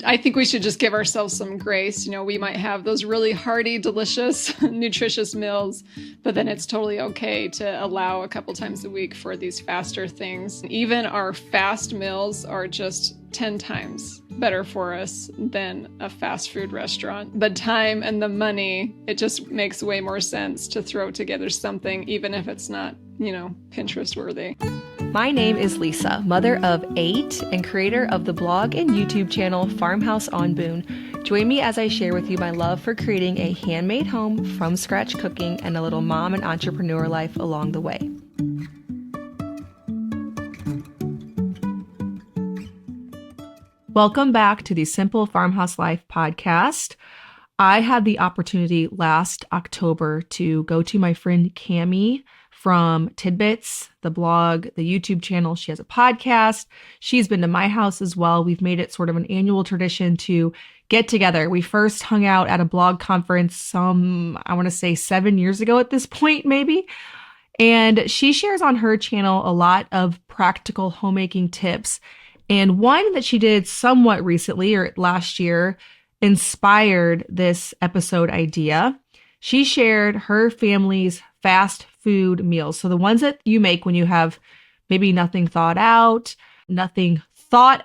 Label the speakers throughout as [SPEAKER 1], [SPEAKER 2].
[SPEAKER 1] I think we should just give ourselves some grace. You know, we might have those really hearty, delicious, nutritious meals, but then it's totally okay to allow a couple times a week for these faster things. Even our fast meals are just 10 times better for us than a fast food restaurant. The time and the money, it just makes way more sense to throw together something, even if it's not, Pinterest worthy.
[SPEAKER 2] My name is Lisa, mother of 8 and creator of the blog and YouTube channel Farmhouse on Boone. Join me as I share with you my love for creating a handmade home from scratch cooking and a little mom and entrepreneur life along the way. Welcome back to the Simple Farmhouse Life podcast. I had the opportunity last October to go to my friend Cami from Tidbits, the blog, the YouTube channel. She has a podcast. She's been to my house as well. We've made it sort of an annual tradition to get together. We first hung out at a blog conference I want to say 7 years ago at this point, maybe. And she shares on her channel a lot of practical homemaking tips. And one that she did somewhat recently or last year inspired this episode idea. She shared her family's fast food meals. So the ones that you make when you have maybe nothing thawed out. And I found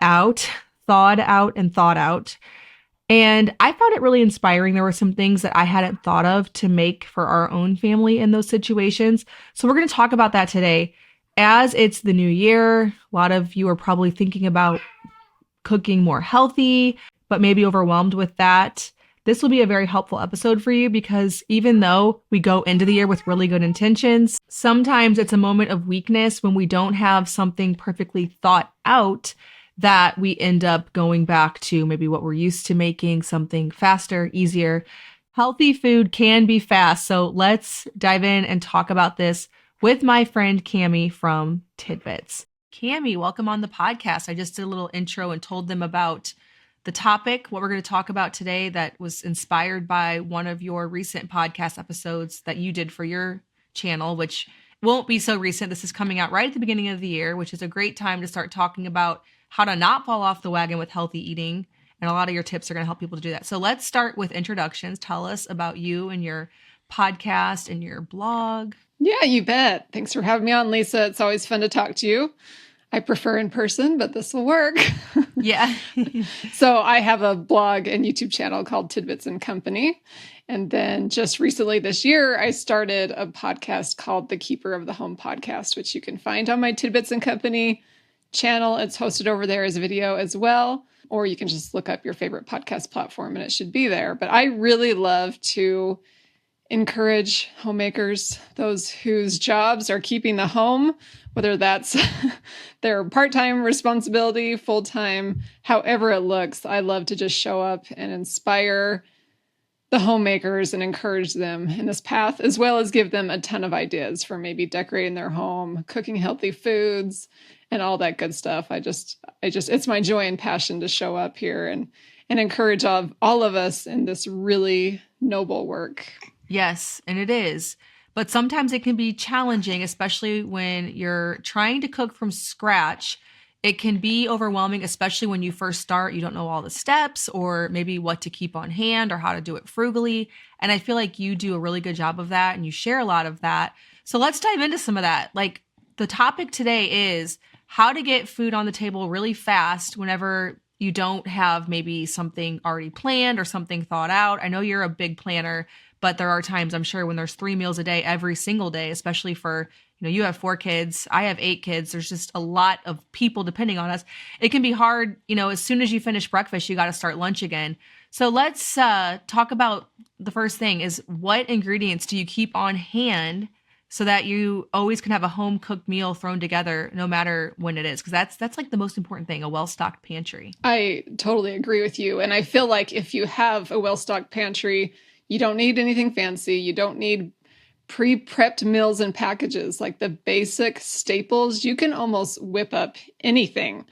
[SPEAKER 2] it really inspiring. There were some things that I hadn't thought of to make for our own family in those situations. So we're going to talk about that today. As it's the new year, a lot of you are probably thinking about cooking more healthy, but maybe overwhelmed with that. This will be a very helpful episode for you because even though we go into the year with really good intentions, sometimes it's a moment of weakness when we don't have something perfectly thought out that we end up going back to maybe what we're used to making, something faster, easier. Healthy food can be fast. So let's dive in and talk about this with my friend Cami from Tidbits. Cami, welcome on the podcast. I just did a little intro and told them about the topic, what we're going to talk about today, that was inspired by one of your recent podcast episodes that you did for your channel, which won't be so recent. This is coming out right at the beginning of the year, which is a great time to start talking about how to not fall off the wagon with healthy eating. And a lot of your tips are going to help people to do that. So let's start with introductions. Tell us about you and your podcast and your blog.
[SPEAKER 1] Yeah, you bet. Thanks for having me on, Lisa. It's always fun to talk to you. I prefer in person, but this will work.
[SPEAKER 2] Yeah.
[SPEAKER 1] So I have a blog and YouTube channel called Tidbits and Company. And then just recently this year, I started a podcast called The Keeper of the Home Podcast, which you can find on my Tidbits and Company channel. It's hosted over there as a video as well. Or you can just look up your favorite podcast platform and it should be there. But I really love to encourage homemakers, those whose jobs are keeping the home, whether that's their part-time responsibility, full-time, however it looks. I love to just show up and inspire the homemakers and encourage them in this path, as well as give them a ton of ideas for maybe decorating their home, cooking healthy foods, and all that good stuff. I just, it's my joy and passion to show up here and encourage all of us in this really noble work.
[SPEAKER 2] Yes, and it is. But sometimes it can be challenging, especially when you're trying to cook from scratch. It can be overwhelming, especially when you first start. You don't know all the steps or maybe what to keep on hand or how to do it frugally. And I feel like you do a really good job of that and you share a lot of that. So let's dive into some of that. Like the topic today is how to get food on the table really fast whenever you don't have maybe something already planned or something thought out. I know you're a big planner, but there are times, I'm sure, when there's 3 meals a day every single day, especially for, you have 4 kids, I have 8 kids. There's just a lot of people depending on us. It can be hard, as soon as you finish breakfast, you got to start lunch again. So let's talk about the first thing is what ingredients do you keep on hand so that you always can have a home cooked meal thrown together no matter when it is? Because that's like the most important thing, a well-stocked pantry.
[SPEAKER 1] I totally agree with you. And I feel like if you have a well-stocked pantry, you don't need anything fancy. You don't need pre-prepped meals and packages, like the basic staples. You can almost whip up anything.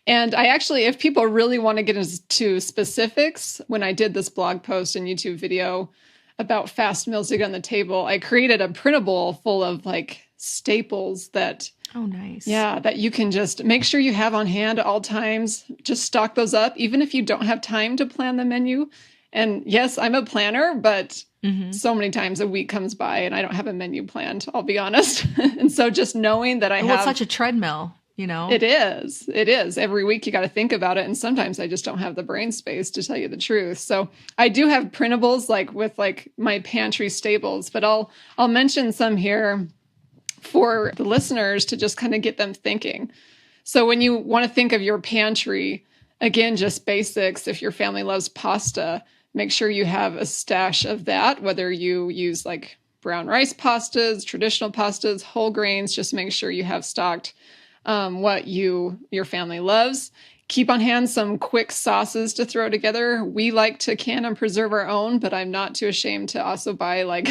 [SPEAKER 1] And I actually, if people really want to get into specifics, when I did this blog post and YouTube video about fast meals to get on the table, I created a printable full of like staples that
[SPEAKER 2] Oh, nice.
[SPEAKER 1] yeah, that you can just make sure you have on hand at all times. Just stock those up, even if you don't have time to plan the menu. And yes, I'm a planner, but so many times a week comes by and I don't have a menu planned, I'll be honest. And so just knowing that I
[SPEAKER 2] Well,
[SPEAKER 1] have...
[SPEAKER 2] it's such a treadmill, you know?
[SPEAKER 1] It is. It is. Every week you got to think about it. And sometimes I just don't have the brain space, to tell you the truth. So I do have printables like with like my pantry staples, but I'll mention some here for the listeners to just kind of get them thinking. So when you want to think of your pantry, again, just basics. If your family loves pasta, make sure you have a stash of that, whether you use like brown rice pastas, traditional pastas, whole grains, just make sure you have stocked what your family loves. Keep on hand some quick sauces to throw together. We like to can and preserve our own, but I'm not too ashamed to also buy like,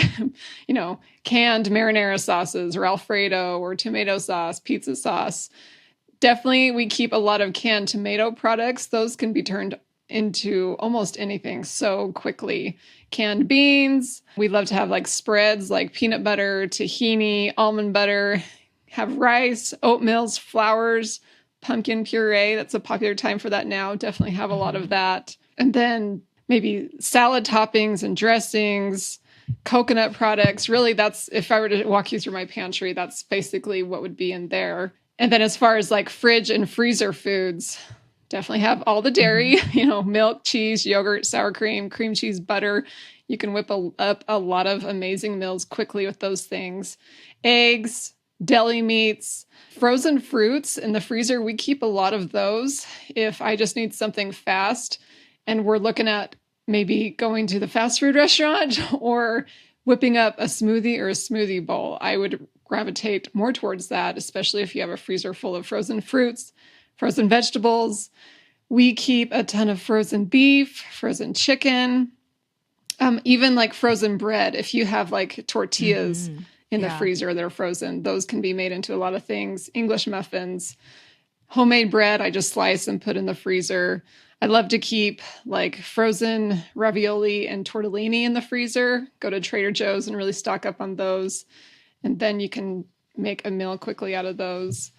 [SPEAKER 1] canned marinara sauces or Alfredo or tomato sauce, pizza sauce. Definitely, we keep a lot of canned tomato products. Those can be turned into almost anything so quickly. Canned beans. We love to have like spreads like peanut butter, tahini, almond butter. Have rice, oatmeals, flours, pumpkin puree. That's a popular time for that now. Definitely have a lot of that. And then maybe salad toppings and dressings, coconut products. Really, that's, if I were to walk you through my pantry, that's basically what would be in there. And then as far as like fridge and freezer foods, definitely have all the dairy, milk, cheese, yogurt, sour cream, cream cheese, butter. You can whip up a lot of amazing meals quickly with those things. Eggs, deli meats, frozen fruits in the freezer. We keep a lot of those if I just need something fast and we're looking at maybe going to the fast food restaurant or whipping up a smoothie or a smoothie bowl. I would gravitate more towards that, especially if you have a freezer full of frozen fruits, frozen vegetables. We keep a ton of frozen beef, frozen chicken, even like frozen bread. If you have like tortillas in the freezer that are frozen, those can be made into a lot of things. English muffins, homemade bread, I just slice and put in the freezer. I love to keep like frozen ravioli and tortellini in the freezer. Go to Trader Joe's and really stock up on those. And then you can make a meal quickly out of those.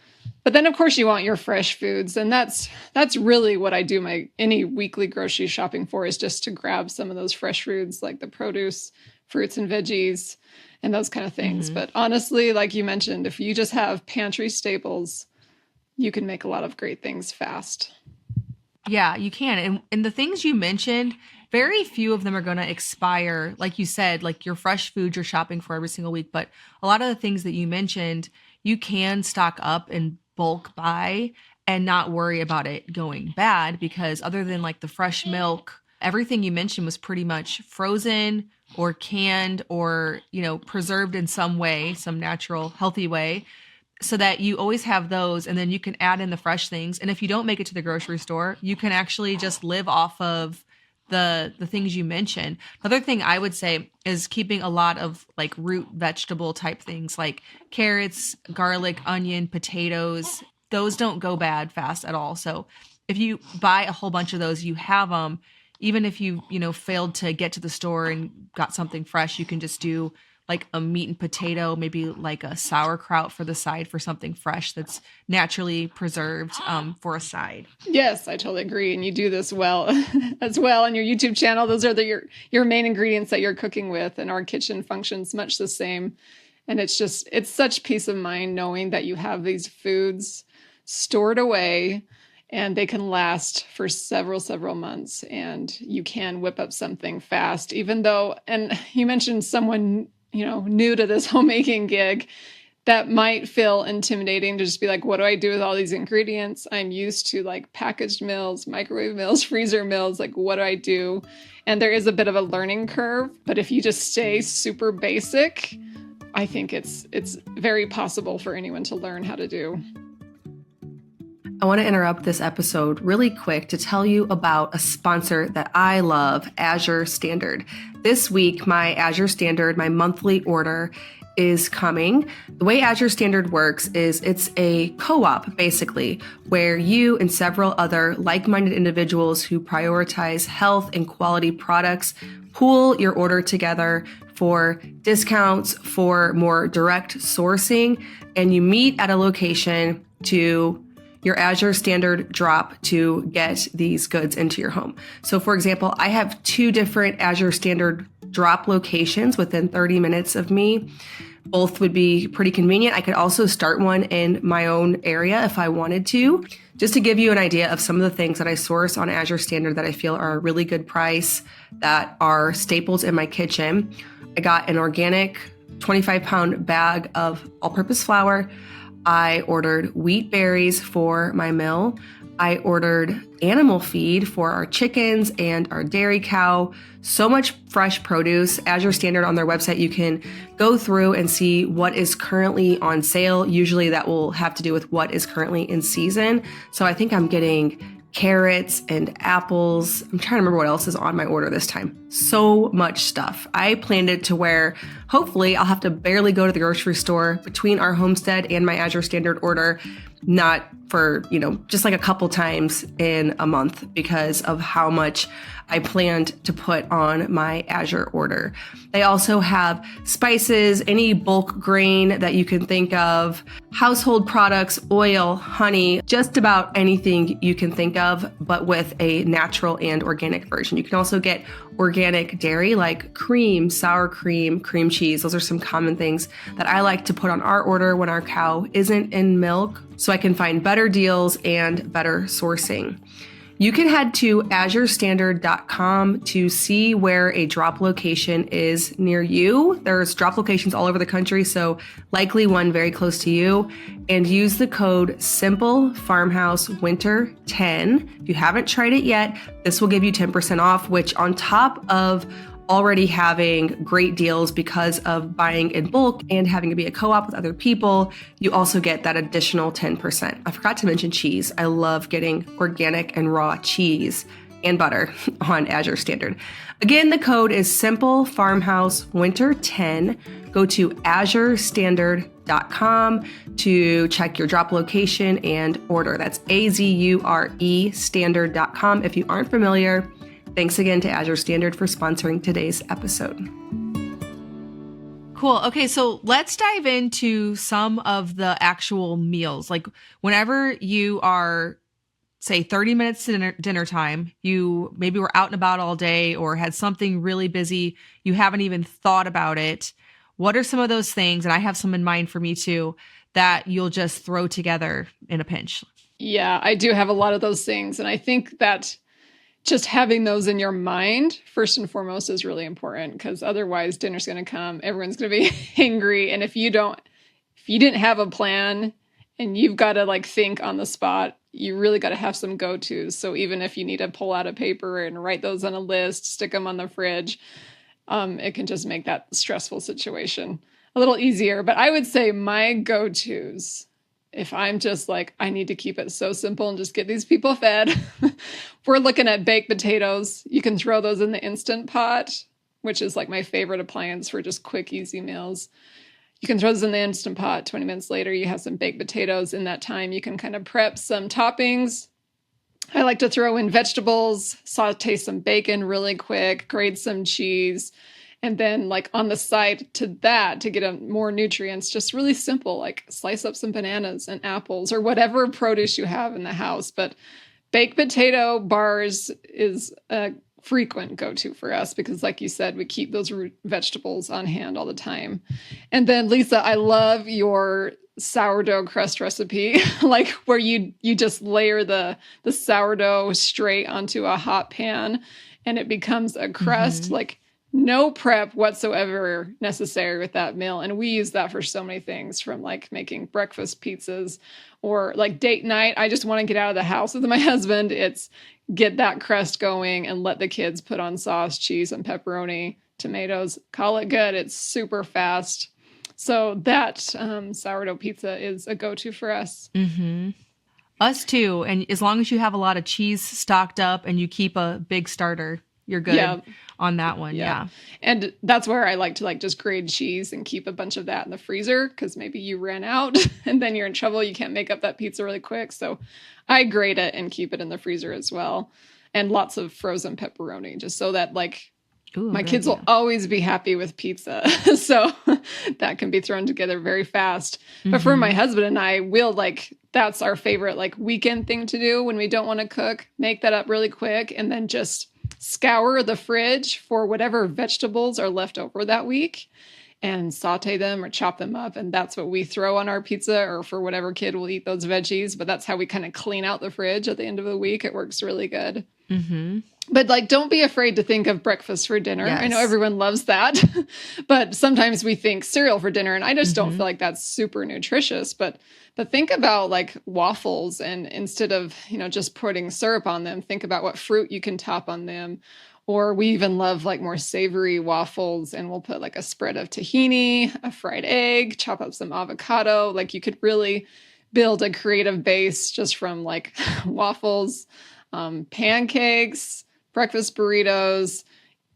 [SPEAKER 1] But then, of course, you want your fresh foods. And that's really what I do any weekly grocery shopping for, is just to grab some of those fresh foods like the produce, fruits and veggies, and those kind of things. But honestly, like you mentioned, if you just have pantry staples, you can make a lot of great things fast.
[SPEAKER 2] Yeah, you can. And the things you mentioned, very few of them are going to expire. Like you said, like your fresh food you're shopping for every single week. But a lot of the things that you mentioned, you can stock up and bulk buy and not worry about it going bad, because other than like the fresh milk, everything you mentioned was pretty much frozen or canned or, preserved in some way, some natural, healthy way, so that you always have those. And then you can add in the fresh things. And if you don't make it to the grocery store, you can actually just live off of the things you mentioned. Another thing I would say is keeping a lot of like root vegetable type things like carrots, garlic, onion, potatoes. Those don't go bad fast at all. So if you buy a whole bunch of those, you have them. Even if you, failed to get to the store and got something fresh, you can just do like a meat and potato, maybe like a sauerkraut for the side for something fresh that's naturally preserved for a side.
[SPEAKER 1] Yes, I totally agree. And you do this well as well on your YouTube channel. Those are your main ingredients that you're cooking with, and our kitchen functions much the same. And it's such peace of mind knowing that you have these foods stored away and they can last for several months, and you can whip up something fast, even though, and you mentioned someone new to this homemaking gig, that might feel intimidating to just be like, what do I do with all these ingredients? I'm used to like packaged meals, microwave meals, freezer meals. Like, what do I do? And there is a bit of a learning curve, but if you just stay super basic, I think it's very possible for anyone to learn how to do.
[SPEAKER 2] I want to interrupt this episode really quick to tell you about a sponsor that I love, Azure Standard. This week, my Azure Standard, my monthly order, is coming. The way Azure Standard works is it's a co-op, basically, where you and several other like-minded individuals who prioritize health and quality products pool your order together
[SPEAKER 3] for discounts, for more direct sourcing, and you meet at a location to your Azure standard drop to get these goods into your home. So for example, I have 2 different Azure standard drop locations within 30 minutes of me. Both would be pretty convenient. I could also start one in my own area if I wanted to. Just to give you an idea of some of the things that I source on Azure Standard that I feel are a really good price, that are staples in my kitchen. I got an organic 25-pound bag of all-purpose flour. I ordered wheat berries for my mill. I ordered animal feed for our chickens and our dairy cow. So much fresh produce. Azure Standard on their website, you can go through and see what is currently on sale. Usually that will have to do with what is currently in season. So I think I'm getting carrots and apples. I'm trying to remember what else is on my order this time. So much stuff. I planned it to where hopefully I'll have to barely go to the grocery store between our homestead and my Azure Standard order, not for, just like a couple times in a month because of how much I planned to put on my Azure order. They also have spices, any bulk grain that you can think of, household products, oil, honey, just about anything you can think of, but with a natural and organic version. You can also get organic dairy like cream, sour cream, cream cheese. Those are some common things that I like to put on our order when our cow isn't in milk, so I can find better deals and better sourcing. You can head to azurestandard.com to see where a drop location is near you. There's drop locations all over the country, so likely one very close to you. And use the code SimpleFarmhouseWinter10. If you haven't tried it yet, this will give you 10% off, which on top of already having great deals because of buying in bulk and having to be a co-op with other people, you also get that additional 10%. I forgot to mention cheese. I love getting organic and raw cheese and butter on Azure Standard. Again, the code is SimpleFarmhouseWinter10. Go to azurestandard.com to check your drop location and order. That's AZURE standard.com. If you aren't familiar, thanks again to Azure Standard for sponsoring today's episode.
[SPEAKER 2] Cool. Okay, so let's dive into some of the actual meals. Like whenever you are, say, 30 minutes to dinner time, you maybe were out and about all day or had something really busy, you haven't even thought about it. What are some of those things, and I have some in mind for me too, that you'll just throw together in a pinch?
[SPEAKER 1] Yeah, I do have a lot of those things. And I think that just having those in your mind, first and foremost, is really important because otherwise dinner's going to come. Everyone's going to be hangry. And if you didn't have a plan and you've got to think on the spot, you really got to have some go-tos. So even if you need to pull out a paper and write those on a list, stick them on the fridge, it can just make that stressful situation a little easier. But I would say my go-tos, if I'm just I need to keep it so simple and just get these people fed, we're looking at baked potatoes. You can throw those in the Instant Pot, which is my favorite appliance for just quick, easy meals. You can throw those in the Instant Pot. 20 minutes later, you have some baked potatoes. In that time, you can kind of prep some toppings. I like to throw in vegetables, saute some bacon really quick, grate some cheese, and then on the side to that, to get more nutrients, just really simple, slice up some bananas and apples or whatever produce you have in the house. But baked potato bars is a frequent go-to for us because like you said, we keep those root vegetables on hand all the time. And then Lisa, I love your sourdough crust recipe, where you just layer the sourdough straight onto a hot pan and it becomes a crust. Mm-hmm. No prep whatsoever necessary with that meal. And we use that for so many things, from making breakfast pizzas or date night. I just want to get out of the house with my husband. It's get that crust going and let the kids put on sauce, cheese, and pepperoni, tomatoes, call it good. It's super fast. So that sourdough pizza is a go-to for us.
[SPEAKER 2] Mm-hmm. Us too. And as long as you have a lot of cheese stocked up and you keep a big starter, you're good on that one. Yeah.
[SPEAKER 1] And that's where I like to just grate cheese and keep a bunch of that in the freezer because maybe you ran out and then you're in trouble. You can't make up that pizza really quick. So I grate it and keep it in the freezer as well. And lots of frozen pepperoni just so that
[SPEAKER 2] Ooh,
[SPEAKER 1] My
[SPEAKER 2] good
[SPEAKER 1] kids will
[SPEAKER 2] idea.
[SPEAKER 1] always be happy with pizza. So that can be thrown together very fast. But for my
[SPEAKER 2] Mm-hmm.
[SPEAKER 1] husband and I, we'll that's our favorite weekend thing to do when we don't want to cook. Make that up really quick and then just scour the fridge for whatever vegetables are left over that week and saute them or chop them up. And that's what we throw on our pizza or for whatever kid will eat those veggies. But that's how we kind of clean out the fridge at the end of the week. It works really good.
[SPEAKER 2] Mm-hmm.
[SPEAKER 1] But don't be afraid to think of breakfast for dinner.
[SPEAKER 2] Yes.
[SPEAKER 1] I know everyone loves that, but sometimes we think cereal for dinner, and I just don't feel like that's super nutritious. But think about waffles, and instead of just putting syrup on them, think about what fruit you can top on them. Or we even love more savory waffles, and we'll put a spread of tahini, a fried egg, chop up some avocado. You could really build a creative base just from waffles, pancakes, breakfast burritos.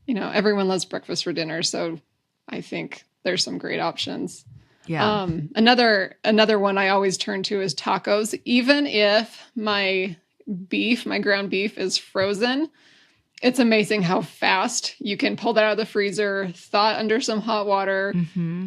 [SPEAKER 1] Everyone loves breakfast for dinner, so I think there's some great options.
[SPEAKER 2] Yeah.
[SPEAKER 1] Another one I always turn to is tacos. Even if my ground beef is frozen, it's amazing how fast you can pull that out of the freezer, thaw it under some hot water,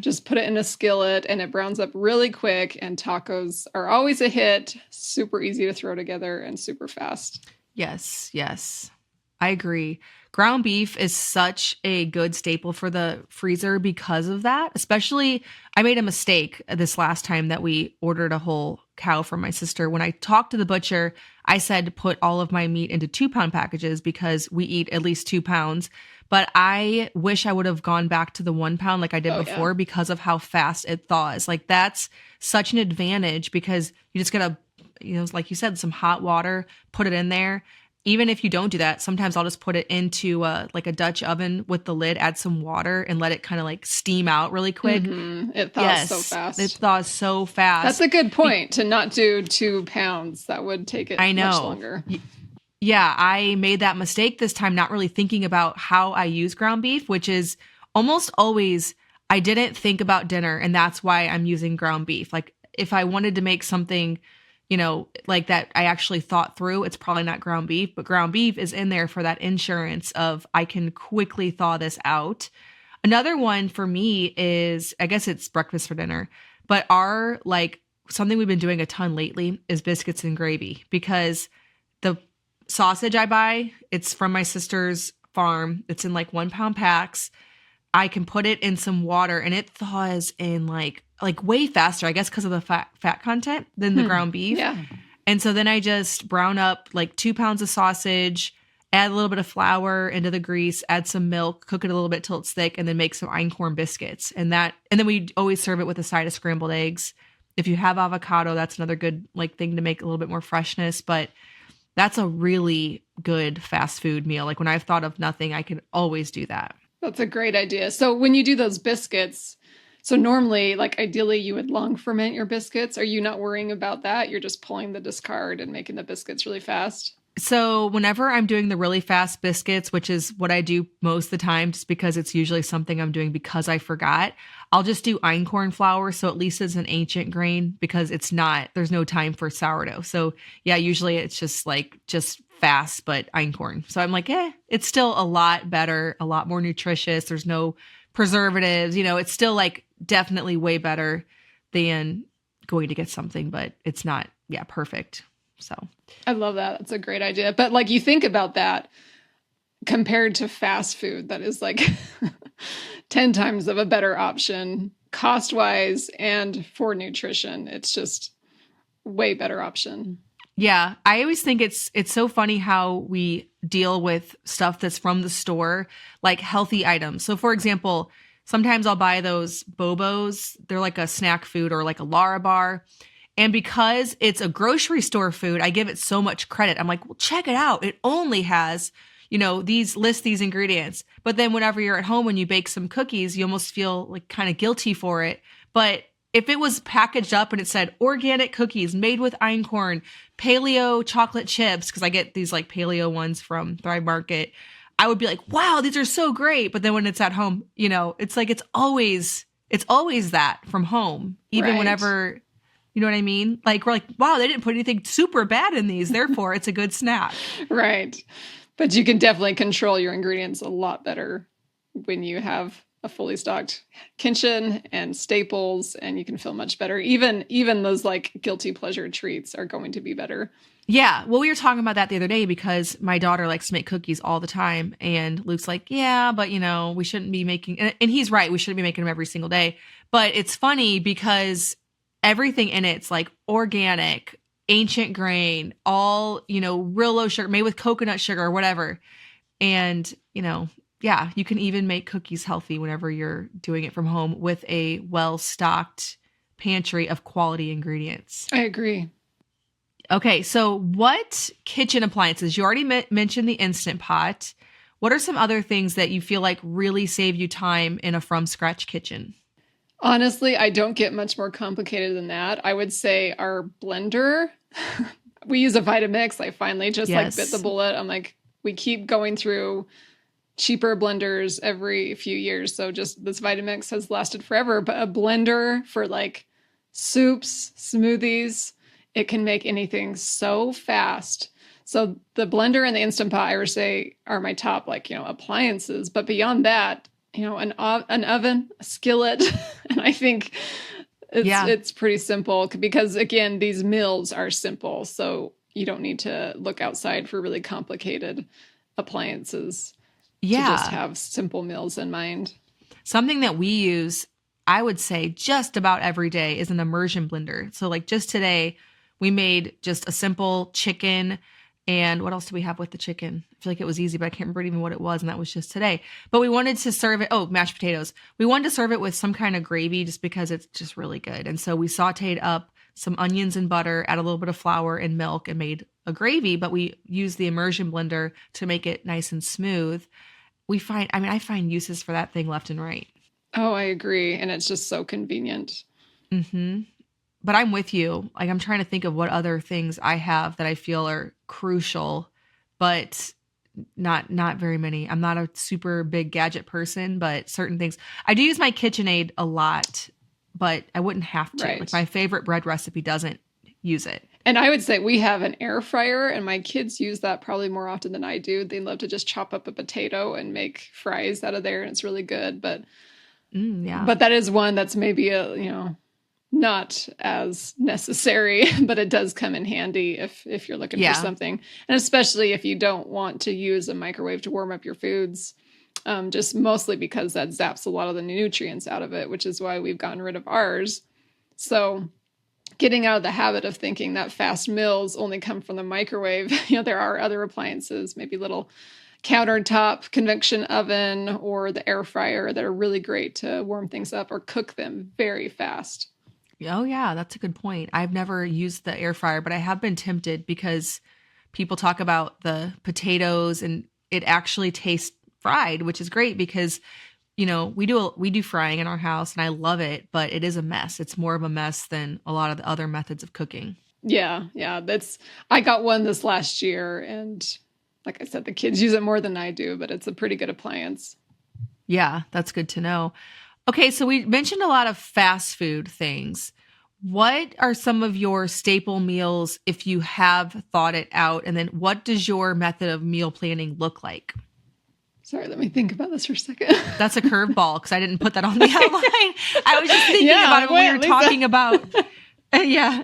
[SPEAKER 1] just put it in a skillet, and it browns up really quick. And tacos are always a hit, super easy to throw together and super fast.
[SPEAKER 2] Yes, yes. I agree. Ground beef is such a good staple for the freezer because of that. Especially, I made a mistake this last time that we ordered a whole cow from my sister. When I talked to the butcher, I said to put all of my meat into 2-pound packages because we eat at least 2 pounds. But I wish I would have gone back to the 1 pound like I did before because of how fast it thaws. That's such an advantage because you just gotta, like you said, some hot water, put it in there. Even if you don't do that, sometimes I'll just put it into a Dutch oven with the lid, add some water, and let it kind of steam out really quick.
[SPEAKER 1] It thaws so fast.
[SPEAKER 2] It thaws so fast.
[SPEAKER 1] That's a good point to not do 2 pounds. That would take it much longer.
[SPEAKER 2] Yeah, I made that mistake this time, not really thinking about how I use ground beef, which is almost always I didn't think about dinner, and that's why I'm using ground beef. If I wanted to make something that I actually thought through, it's probably not ground beef, but ground beef is in there for that insurance of I can quickly thaw this out. Another one for me is, I guess it's breakfast for dinner, but our something we've been doing a ton lately is biscuits and gravy because the sausage I buy, it's from my sister's farm. It's in 1 pound packs. I can put it in some water and it thaws in way faster, I guess, because of the fat content than the ground beef.
[SPEAKER 1] Yeah.
[SPEAKER 2] And so then I just brown up 2 pounds of sausage, add a little bit of flour into the grease, add some milk, cook it a little bit till it's thick, and then make some einkorn biscuits. And then we always serve it with a side of scrambled eggs. If you have avocado, that's another good thing to make a little bit more freshness. But that's a really good fast food meal. When I've thought of nothing, I can always do that.
[SPEAKER 1] That's a great idea. So when you do those biscuits, so normally, ideally, you would long ferment your biscuits. Are you not worrying about that? You're just pulling the discard and making the biscuits really fast?
[SPEAKER 2] So whenever I'm doing the really fast biscuits, which is what I do most of the time, just because it's usually something I'm doing because I forgot, I'll just do einkorn flour. So at least it's an ancient grain because there's no time for sourdough. So yeah, usually it's just fast, but einkorn. So I'm it's still a lot better, a lot more nutritious. There's no preservatives, it's still definitely way better than going to get something, but it's not, perfect. So
[SPEAKER 1] I love that. That's a great idea. But you think about that compared to fast food, that is 10 times of a better option cost wise and for nutrition. It's just way better option.
[SPEAKER 2] Yeah, I always think it's so funny how we deal with stuff that's from the store, healthy items. So for example, sometimes I'll buy those Bobos. They're a snack food or a Lara bar. And because it's a grocery store food, I give it so much credit. I'm well, check it out. It only has, these ingredients. But then whenever you're at home and you bake some cookies, you almost feel kind of guilty for it. But if it was packaged up and it said organic cookies made with einkorn, paleo chocolate chips, because I get these paleo ones from Thrive Market, I would be wow, these are so great. But then when it's at home, it's it's always that from home, even
[SPEAKER 1] Right.
[SPEAKER 2] Whenever, you know what I mean? We're wow, they didn't put anything super bad in these. Therefore, it's a good snack.
[SPEAKER 1] Right. But you can definitely control your ingredients a lot better when you have a fully stocked kitchen and staples, and you can feel much better. Even those like guilty pleasure treats are going to be better.
[SPEAKER 2] Yeah. Well, we were talking about that the other day because my daughter likes to make cookies all the time. And Luke's like, yeah, but we shouldn't be making, and he's right. We shouldn't be making them every single day. But it's funny because everything in it's like organic, ancient grain, all, real low sugar, made with coconut sugar or whatever. And, yeah, you can even make cookies healthy whenever you're doing it from home with a well-stocked pantry of quality ingredients.
[SPEAKER 1] I agree.
[SPEAKER 2] Okay, so what kitchen appliances? You already mentioned the Instant Pot. What are some other things that you feel like really save you time in a from-scratch kitchen?
[SPEAKER 1] Honestly, I don't get much more complicated than that. I would say our blender. We use a Vitamix. I finally just bit the bullet. I'm like, we keep going through cheaper blenders every few years. So just this Vitamix has lasted forever. But a blender for like soups, smoothies, it can make anything so fast. So the blender and the Instant Pot, I would say, are my top appliances. But beyond that, an oven, a skillet, and I think it's pretty simple because, again, these meals are simple. So you don't need to look outside for really complicated appliances to just have simple meals in mind.
[SPEAKER 2] Something that we use, I would say, just about every day is an immersion blender. So like just today, we made just a simple chicken. And what else do we have with the chicken? I feel like it was easy, but I can't remember even what it was. And that was just today. But we wanted to serve it. Oh, mashed potatoes. We wanted to serve it with some kind of gravy just because it's just really good. And so we sauteed up some onions and butter, add a little bit of flour and milk and made a gravy. But we used the immersion blender to make it nice and smooth. I find uses for that thing left and right.
[SPEAKER 1] Oh, I agree. And it's just so convenient.
[SPEAKER 2] Mm-hmm. But I'm with you. Like, I'm trying to think of what other things I have that I feel are crucial, but not very many. I'm not a super big gadget person, but certain things. I do use my KitchenAid a lot, but I wouldn't have to.
[SPEAKER 1] Right.
[SPEAKER 2] Like, my favorite bread recipe doesn't use it.
[SPEAKER 1] And I would say we have an air fryer, and my kids use that probably more often than I do. They love to just chop up a potato and make fries out of there, and it's really good. But but that is one that's maybe not as necessary, but it does come in handy if you're looking for something. And especially if you don't want to use a microwave to warm up your foods, just mostly because that zaps a lot of the nutrients out of it, which is why we've gotten rid of ours. So getting out of the habit of thinking that fast meals only come from the microwave, there are other appliances, maybe little countertop convection oven or the air fryer that are really great to warm things up or cook them very fast.
[SPEAKER 2] Oh, yeah, that's a good point. I've never used the air fryer, but I have been tempted because people talk about the potatoes and it actually tastes fried, which is great because, we do frying in our house and I love it, but it is a mess. It's more of a mess than a lot of the other methods of cooking.
[SPEAKER 1] Yeah. I got one this last year and like I said, the kids use it more than I do, but it's a pretty good appliance.
[SPEAKER 2] Yeah, that's good to know. Okay, so we mentioned a lot of fast food things. What are some of your staple meals if you have thought it out? And then what does your method of meal planning look like?
[SPEAKER 1] Sorry, let me think about this for a second.
[SPEAKER 2] That's a curveball because I didn't put that on the outline. I was just thinking about it when we were talking about... Yeah.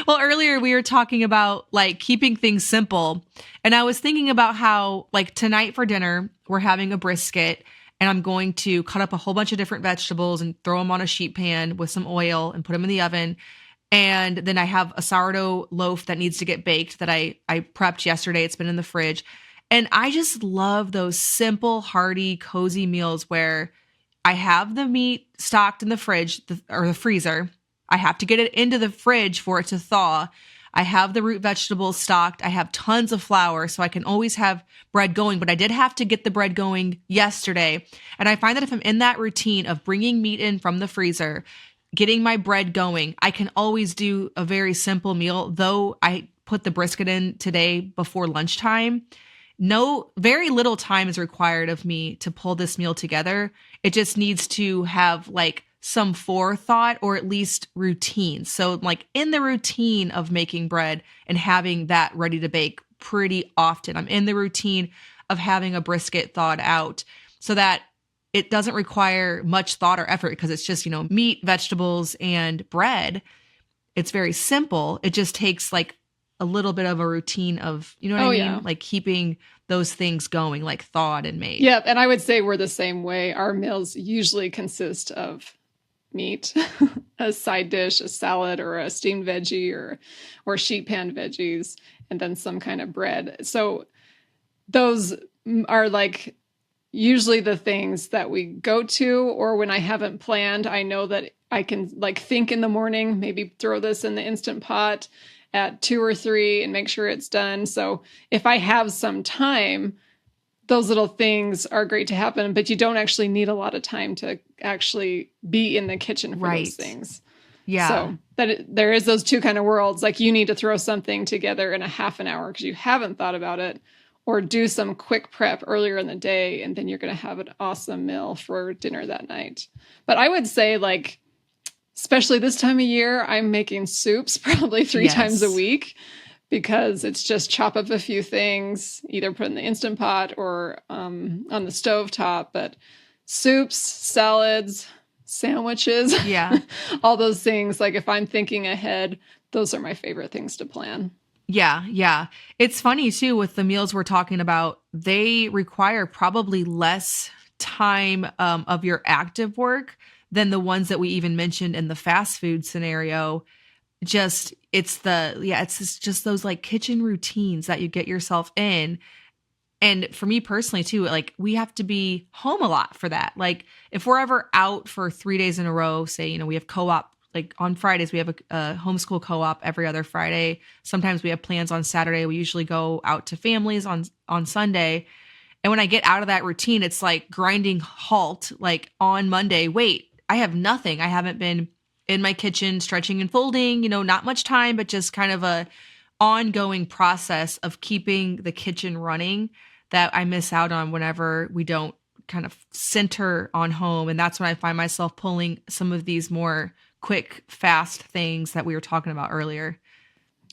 [SPEAKER 2] Well, earlier we were talking about like keeping things simple. And I was thinking about how like tonight for dinner, we're having a brisket. And I'm going to cut up a whole bunch of different vegetables and throw them on a sheet pan with some oil and put them in the oven. And then I have a sourdough loaf that needs to get baked that I prepped yesterday. It's been in the fridge. And I just love those simple, hearty, cozy meals where I have the meat stocked in the fridge or the freezer. I have to get it into the fridge for it to thaw. I have the root vegetables stocked. I have tons of flour, so I can always have bread going. But I did have to get the bread going yesterday. And I find that if I'm in that routine of bringing meat in from the freezer, getting my bread going, I can always do a very simple meal. Though I put the brisket in today before lunchtime, very little time is required of me to pull this meal together. It just needs to have like some forethought or at least routine. So like in the routine of making bread and having that ready to bake pretty often. I'm in the routine of having a brisket thawed out so that it doesn't require much thought or effort because it's just, meat, vegetables, and bread. It's very simple. It just takes like a little bit of a routine of, you know what I mean?
[SPEAKER 1] Yeah.
[SPEAKER 2] Like keeping those things going, like thawed and made.
[SPEAKER 1] Yeah. And I would say we're the same way. Our meals usually consist of meat, a side dish, a salad, or a steamed veggie or sheet pan veggies, and then some kind of bread. So those are like usually the things that we go to, or when I haven't planned, I know that I can like think in the morning, maybe throw this in the Instant Pot at 2 or 3 and make sure it's done. So if I have some time, those little things are great to happen, but you don't actually need a lot of time to actually be in the kitchen for those things.
[SPEAKER 2] Yeah.
[SPEAKER 1] So there is those two kind of worlds. Like you need to throw something together in a half an hour because you haven't thought about it, or do some quick prep earlier in the day, and then you're going to have an awesome meal for dinner that night. But I would say, like, especially this time of year, I'm making soups probably 3 times a week, because it's just chop up a few things, either put in the Instant Pot or on the stove top. But soups, salads, sandwiches, all those things. Like if I'm thinking ahead, those are my favorite things to plan.
[SPEAKER 2] Yeah. It's funny too, with the meals we're talking about, they require probably less time of your active work than the ones that we even mentioned in the fast food scenario. It's just those like kitchen routines that you get yourself in. And for me personally too, like we have to be home a lot for that. Like if we're ever out for 3 days in a row, say, we have co-op, like on Fridays, we have a homeschool co-op every other Friday. Sometimes we have plans on Saturday. We usually go out to families on Sunday. And when I get out of that routine, it's like grinding halt, like on Monday, wait, I have nothing. I haven't been in my kitchen stretching and folding, not much time, but just kind of a ongoing process of keeping the kitchen running that I miss out on whenever we don't kind of center on home. And that's when I find myself pulling some of these more quick, fast things that we were talking about earlier.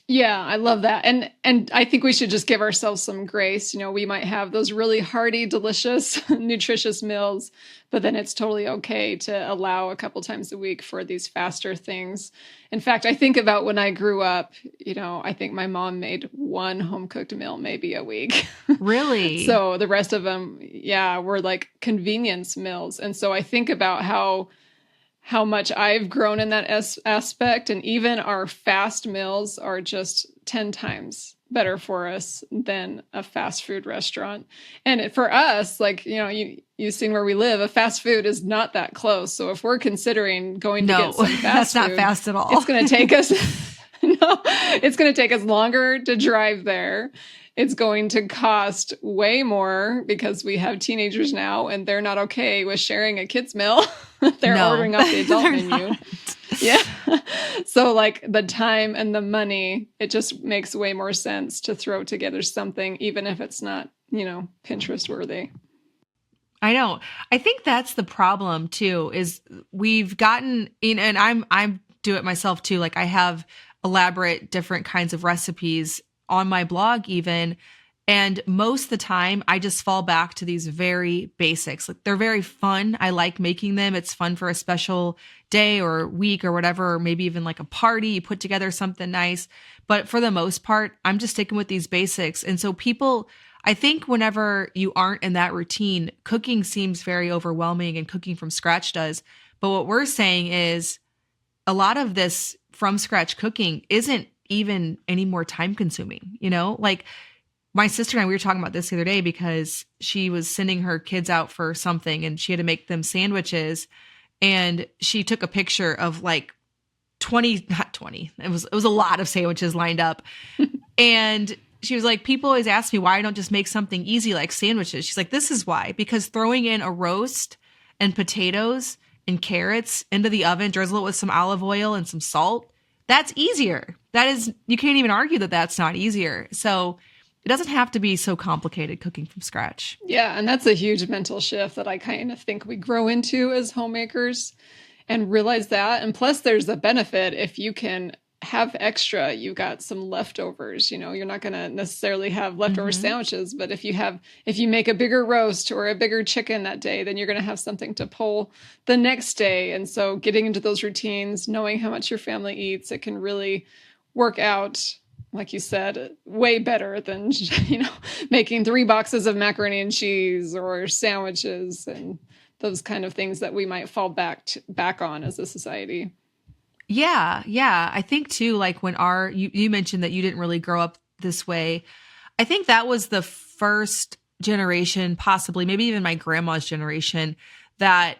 [SPEAKER 1] Yeah, I love that. And I think we should just give ourselves some grace. We might have those really hearty, delicious, nutritious meals, but then it's totally okay to allow a couple times a week for these faster things. In fact, I think about when I grew up, I think my mom made one home cooked meal maybe a week.
[SPEAKER 2] Really?
[SPEAKER 1] So the rest of them, were like convenience meals. And so I think about how much I've grown in that aspect. And even our fast meals are just 10 times better for us than a fast food restaurant. And for us, like, you've seen where we live, a fast food is not that close. So if we're considering going to get some fast
[SPEAKER 2] that's
[SPEAKER 1] food,
[SPEAKER 2] not fast at all.
[SPEAKER 1] It's going to take us, it's going to take us longer to drive there. It's going to cost way more because we have teenagers now and they're not okay with sharing a kid's meal. They're ordering off the adult menu. Not. Yeah. So like the time and the money, it just makes way more sense to throw together something, even if it's not, Pinterest worthy.
[SPEAKER 2] I know. I think that's the problem too, is we've gotten in, and I do it myself too. Like I have elaborate different kinds of recipes on my blog even. And most of the time I just fall back to these very basics. Like they're very fun. I like making them. It's fun for a special day or week or whatever, or maybe even like a party, you put together something nice. But for the most part, I'm just sticking with these basics. And so I think whenever you aren't in that routine, cooking seems very overwhelming, and cooking from scratch does. But what we're saying is a lot of this from scratch cooking isn't even any more time consuming, like my sister and I, we were talking about this the other day because she was sending her kids out for something and she had to make them sandwiches, and she took a picture of like 20, not 20. It was a lot of sandwiches lined up. And she was like, people always ask me why I don't just make something easy like sandwiches. She's like, this is why, because throwing in a roast and potatoes and carrots into the oven, drizzle it with some olive oil and some salt, that's easier. You can't even argue that that's not easier. So it doesn't have to be so complicated cooking from scratch.
[SPEAKER 1] Yeah. And that's a huge mental shift that I kind of think we grow into as homemakers, and realize that. And plus there's a benefit if you can have extra, you got some leftovers, you're not going to necessarily have leftover sandwiches, but if you make a bigger roast or a bigger chicken that day, then you're going to have something to pull the next day. And so getting into those routines, knowing how much your family eats, it can really work out, like you said, way better than, making 3 boxes of macaroni and cheese or sandwiches and those kind of things that we might fall back on as a society.
[SPEAKER 2] Yeah. Yeah. I think too, like when you mentioned that you didn't really grow up this way. I think that was the first generation, possibly, maybe even my grandma's generation, that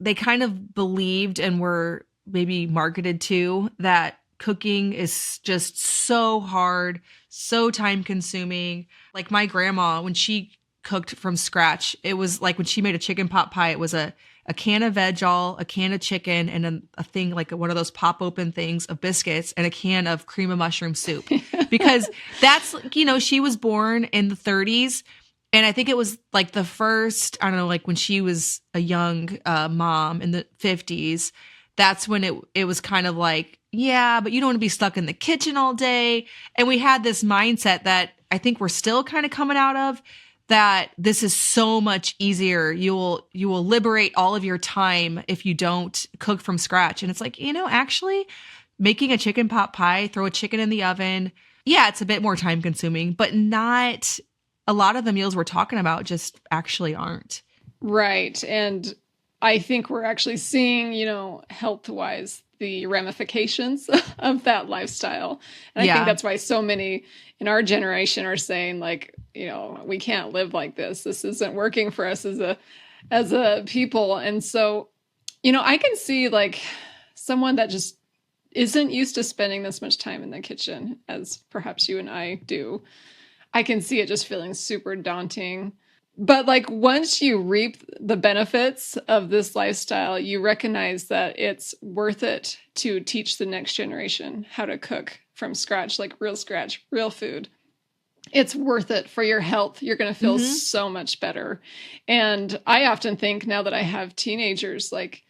[SPEAKER 2] they kind of believed and were maybe marketed to that cooking is just so hard, so time consuming. Like my grandma, when she cooked from scratch, it was like when she made a chicken pot pie, it was a can of veg all, a can of chicken, and a thing like one of those pop open things of biscuits and a can of cream of mushroom soup. Because that's, she was born in the 30s. And I think it was like the first, I don't know, like when she was a young mom in the 50s, that's when it was kind of like, yeah, but you don't want to be stuck in the kitchen all day. And we had this mindset that I think we're still kind of coming out of, that this is so much easier. You will liberate all of your time if you don't cook from scratch. And it's like, actually making a chicken pot pie, throw a chicken in the oven. Yeah, it's a bit more time consuming, but not a lot of the meals we're talking about just actually aren't.
[SPEAKER 1] Right. And I think we're actually seeing, health-wise, the ramifications of that lifestyle. And I think that's why so many in our generation are saying, like, we can't live like this. This isn't working for us as a people. And so, I can see like someone that just isn't used to spending this much time in the kitchen as perhaps you and I do. I can see it just feeling super daunting. But like once you reap the benefits of this lifestyle, you recognize that it's worth it to teach the next generation how to cook from scratch, like real food. It's worth it for your health. You're going to feel so much better. And I often think now that I have teenagers, like,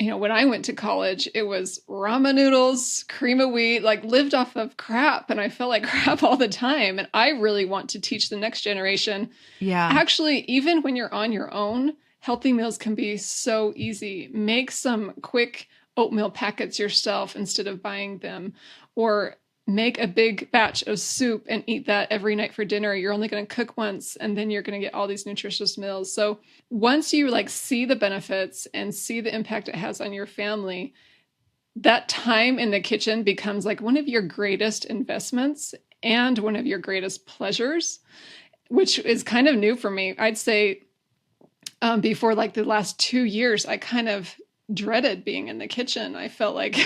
[SPEAKER 1] when I went to college, it was ramen noodles, cream of wheat, like lived off of crap. And I felt like crap all the time. And I really want to teach the next generation. Yeah. Actually, even when you're on your own, healthy meals can be so easy. Make some quick oatmeal packets yourself instead of buying them, or make a big batch of soup and eat that every night for dinner. You're only going to cook once, and then you're going to get all these nutritious meals. So once you like see the benefits and see the impact it has on your family, that time in the kitchen becomes like one of your greatest investments and one of your greatest pleasures, which is kind of new for me. I'd say before like the last 2 years, I kind of dreaded being in the kitchen. I felt like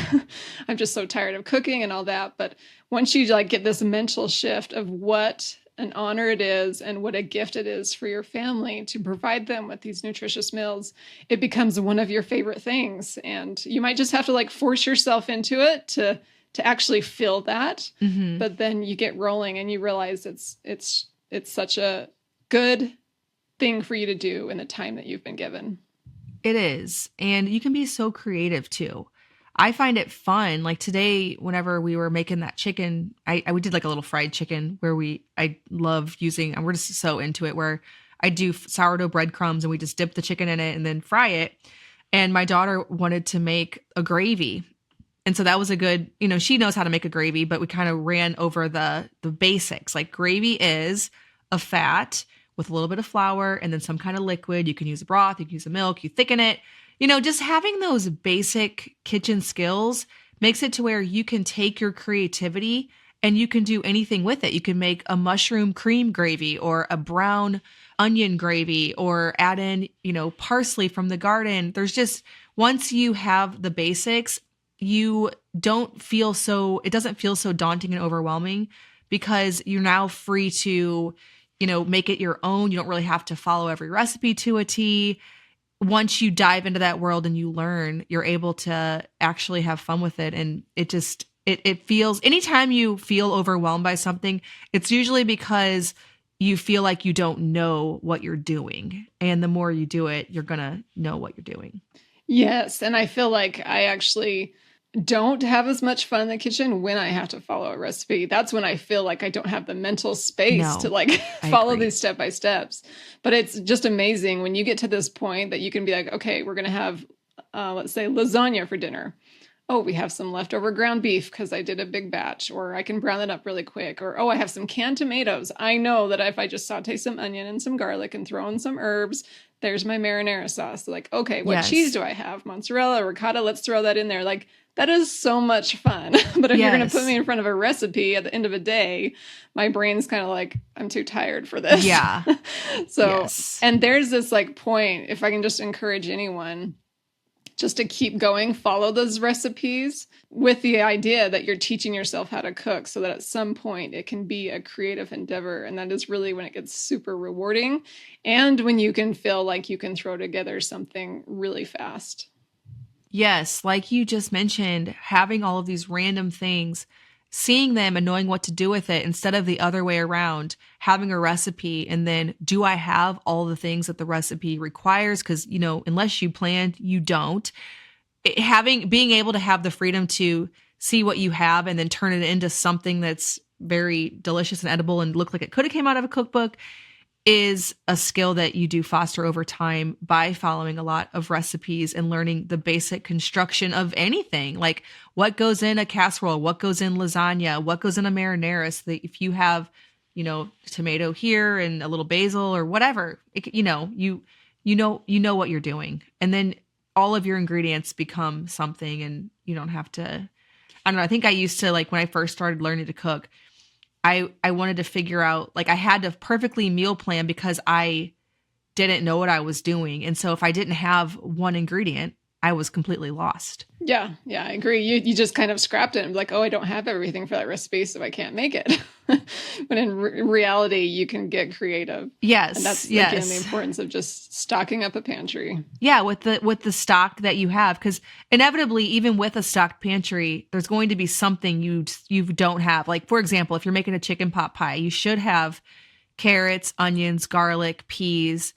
[SPEAKER 1] I'm just so tired of cooking and all that. But once you like get this mental shift of what an honor it is and what a gift it is for your family to provide them with these nutritious meals, it becomes one of your favorite things. And you might just have to like force yourself into it to actually feel that. But then you get rolling and you realize it's such a good thing for you to do in the time that you've been given.
[SPEAKER 2] It is. And you can be so creative too. I find it fun. Like today, whenever we were making that chicken, we did like a little fried chicken where I love using, and we're just so into it, where I do sourdough breadcrumbs and we just dip the chicken in it and then fry it. And my daughter wanted to make a gravy. And so that was a good, she knows how to make a gravy, but we kind of ran over the basics. Like gravy is a fat with a little bit of flour and then some kind of liquid. You can use a broth, you can use a milk, you thicken it. Just having those basic kitchen skills makes it to where you can take your creativity and you can do anything with it. You can make a mushroom cream gravy or a brown onion gravy or add in, parsley from the garden. There's just, once you have the basics, it doesn't feel so daunting and overwhelming because you're now free to make it your own. You don't really have to follow every recipe to a T. Once you dive into that world and you learn, you're able to actually have fun with it. And it feels, anytime you feel overwhelmed by something, it's usually because you feel like you don't know what you're doing. And the more you do it, you're going to know what you're doing.
[SPEAKER 1] Yes. And I feel like I actually don't have as much fun in the kitchen when I have to follow a recipe. That's when I feel like I don't have the mental space to like follow these step by steps. But it's just amazing when you get to this point that you can be like, okay, we're going to have, let's say, lasagna for dinner. Oh, we have some leftover ground beef because I did a big batch, or I can brown it up really quick. Or, oh, I have some canned tomatoes. I know that if I just saute some onion and some garlic and throw in some herbs, there's my marinara sauce. So like, okay, what cheese do I have? Mozzarella, ricotta, let's throw that in there. Like, that is so much fun. But if you're going to put me in front of a recipe at the end of a day, my brain's kind of like, I'm too tired for this.
[SPEAKER 2] Yeah.
[SPEAKER 1] So, and there's this like point, if I can just encourage anyone just to keep going, follow those recipes with the idea that you're teaching yourself how to cook so that at some point it can be a creative endeavor. And that is really when it gets super rewarding and when you can feel like you can throw together something really fast.
[SPEAKER 2] Yes, like you just mentioned, having all of these random things, seeing them and knowing what to do with it instead of the other way around, having a recipe and then do I have all the things that the recipe requires? Because, you know, unless you planned, you don't. Being able to have the freedom to see what you have and then turn it into something that's very delicious and edible and look like it could have came out of a cookbook is a skill that you do foster over time by following a lot of recipes and learning the basic construction of anything, like what goes in a casserole, what goes in lasagna, what goes in a marinara. So that if you have, you know, tomato here and a little basil or whatever, you know what you're doing. And then all of your ingredients become something and you don't have to, I don't know. I think I used to, like when I first started learning to cook, I wanted to figure out, like I had to perfectly meal plan because I didn't know what I was doing. And so if I didn't have one ingredient, I was completely lost.
[SPEAKER 1] Yeah, I agree. You just kind of scrapped it and like, oh, I don't have everything for that recipe, so I can't make it. But in reality, you can get creative.
[SPEAKER 2] Yes,
[SPEAKER 1] and that's again the importance of just stocking up a pantry.
[SPEAKER 2] Yeah, with the stock that you have, because inevitably, even with a stocked pantry, there's going to be something you don't have. Like for example, if you're making a chicken pot pie, you should have carrots, onions, garlic, peas,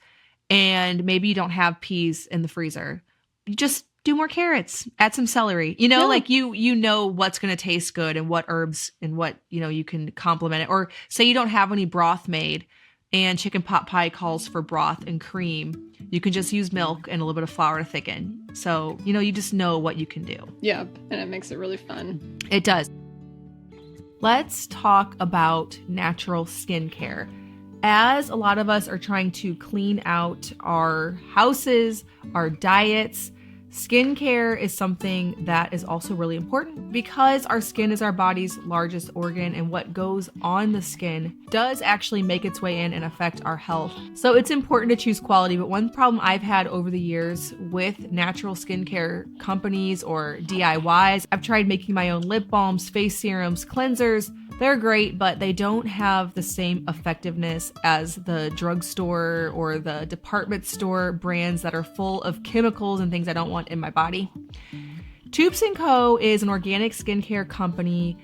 [SPEAKER 2] and maybe you don't have peas in the freezer. You just do more carrots, add some celery, like you know what's going to taste good and what herbs and what, you can complement it. Or say you don't have any broth made and chicken pot pie calls for broth and cream. You can just use milk and a little bit of flour to thicken. So, you just know what you can do.
[SPEAKER 1] Yep. And it makes it really fun.
[SPEAKER 2] It does. Let's talk about natural skincare. As a lot of us are trying to clean out our houses, our diets, skincare is something that is also really important because our skin is our body's largest organ, and what goes on the skin does actually make its way in and affect our health. So it's important to choose quality, but one problem I've had over the years with natural skincare companies or DIYs, I've tried making my own lip balms, face serums, cleansers. They're great, but they don't have the same effectiveness as the drugstore or the department store brands that are full of chemicals and things I don't want in my body. Tubes & Co. is an organic skincare company.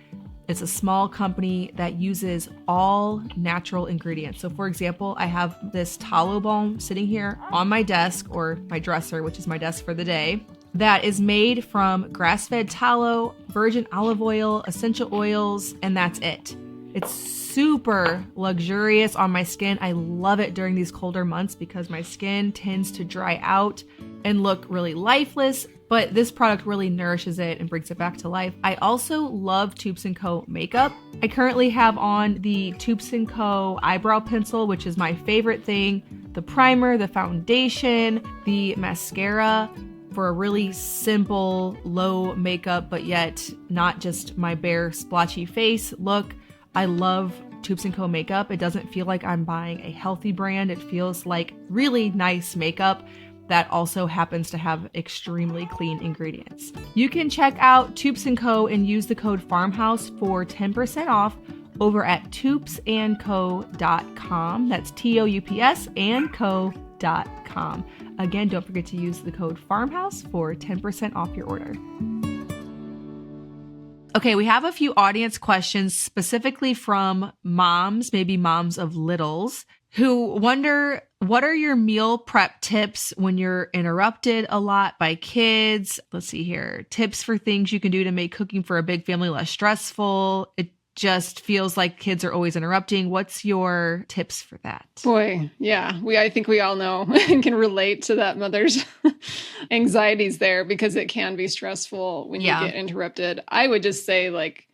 [SPEAKER 2] It's a small company that uses all natural ingredients. So for example, I have this tallow balm sitting here on my desk or my dresser, which is my desk for the day, that is made from grass-fed tallow, virgin olive oil, essential oils, and that's it. It's super luxurious on my skin. I love it during these colder months because my skin tends to dry out and look really lifeless, but this product really nourishes it and brings it back to life. I also love Tubes & Co. makeup. I currently have on the Tubes & Co. eyebrow pencil, which is my favorite thing, the primer, the foundation, the mascara, for a really simple, low makeup, but yet not just my bare splotchy face look. I love Tubes & Co. makeup. It doesn't feel like I'm buying a healthy brand. It feels like really nice makeup that also happens to have extremely clean ingredients. You can check out Tubes & Co. and use the code FARMHOUSE for 10% off over at tubesandco.com. That's TOUPS and co.com. Again, don't forget to use the code FARMHOUSE for 10% off your order. Okay, we have a few audience questions specifically from moms, maybe moms of littles, who wonder What are your meal prep tips when you're interrupted a lot by kids? Let's see here. Tips for things you can do to make cooking for a big family less stressful. It just feels like kids are always interrupting. What's your tips for that?
[SPEAKER 1] Boy, yeah. I think we all know and can relate to that mother's anxieties there, because it can be stressful when you get interrupted. I would just say, like,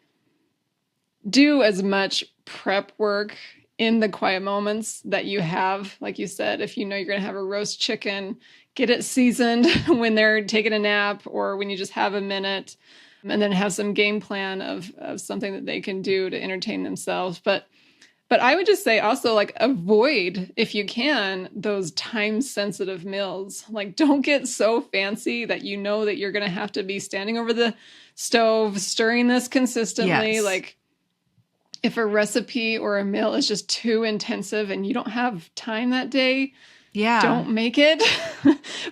[SPEAKER 1] do as much prep work in the quiet moments that you have. Like you said, if you know you're going to have a roast chicken, get it seasoned when they're taking a nap or when you just have a minute, and then have some game plan of something that they can do to entertain themselves. But I would just say also, like, avoid, if you can, those time sensitive meals. Like, don't get so fancy that you know that you're going to have to be standing over the stove, stirring this consistently.
[SPEAKER 2] Yes.
[SPEAKER 1] Like, if a recipe or a meal is just too intensive and you don't have time that day, don't make it.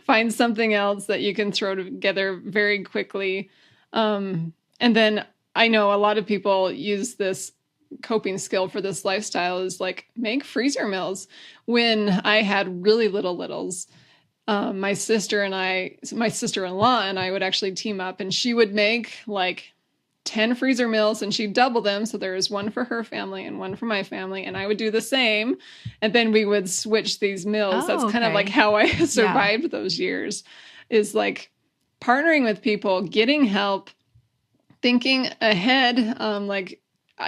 [SPEAKER 1] Find something else that you can throw together very quickly. And then I know a lot of people use this coping skill for this lifestyle is like, make freezer meals. When I had really littles, my sister-in-law and I would actually team up, and she would make like 10 freezer meals, and she'd double them. So there was one for her family and one for my family. And I would do the same. And then we would switch these meals. That's kind of like how I survived those years, is like partnering with people, getting help, thinking ahead. Like,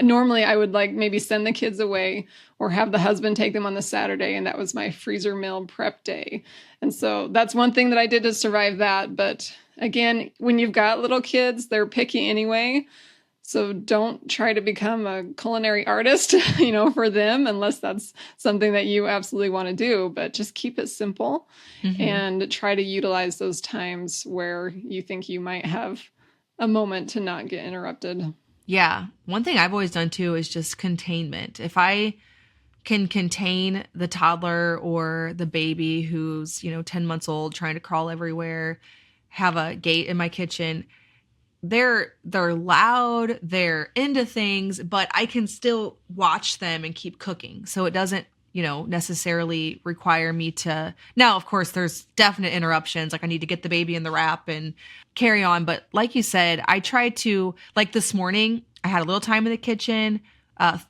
[SPEAKER 1] normally I would like maybe send the kids away or have the husband take them on the Saturday. And that was my freezer meal prep day. And so that's one thing that I did to survive that. But again, when you've got little kids, they're picky anyway. So don't try to become a culinary artist, for them, unless that's something that you absolutely want to do. But just keep it simple and try to utilize those times where you think you might have a moment to not get interrupted.
[SPEAKER 2] Yeah. One thing I've always done too is just containment. If I can contain the toddler or the baby who's, 10 months old, trying to crawl everywhere, have a gate in my kitchen, they're loud, they're into things, but I can still watch them and keep cooking. So it doesn't, necessarily require me to. Now, of course, there's definite interruptions. Like, I need to get the baby in the wrap and carry on. But like you said, I tried to, like this morning, I had a little time in the kitchen.